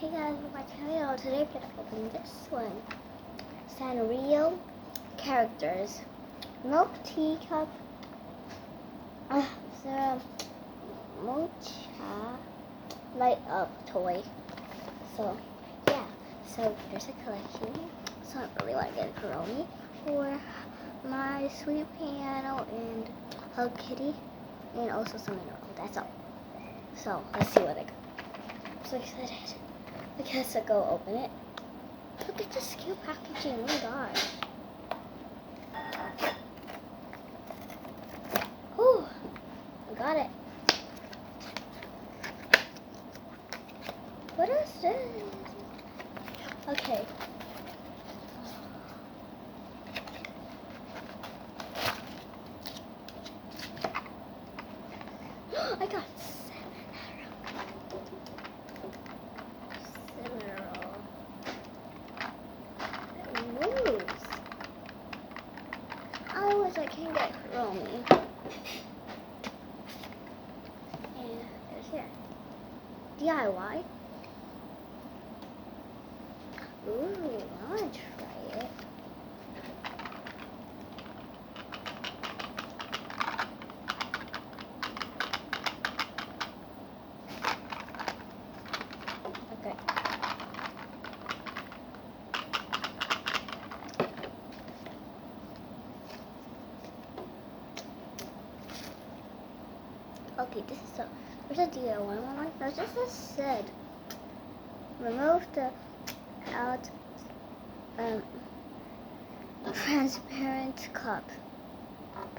Hey guys, welcome back to my channel. Today we're gonna open this one. Sanrio characters. Milk teacup. The Mocha light up toy. So yeah. So there's a collection. So I really want to get a Kuroni for my sweet piano and Hello Kitty, and also some mineral. That's all. So let's see what I got. I'm so excited. I guess I'll go open it. Look at the scale packaging. Oh my gosh. Whew. I got it. What is this? Okay. I got Cinnamon. It moves. I wish I can get Romy. And there's here. DIY. Ooh, I want to try it. Okay. Okay, this is there's a DIY one. No, this is said. Remove the transparent cup.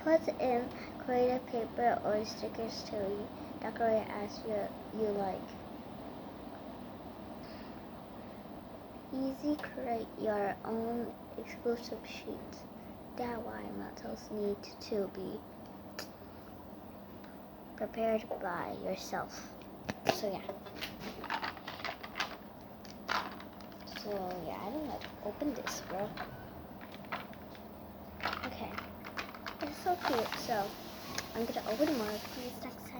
Put in creative paper or stickers to decorate as you like. Easy, create your own exclusive sheets. DIY metals need to be prepared by yourself. So yeah. I don't know. Open this, bro. Okay. It's so cute. So I'm gonna open more of these next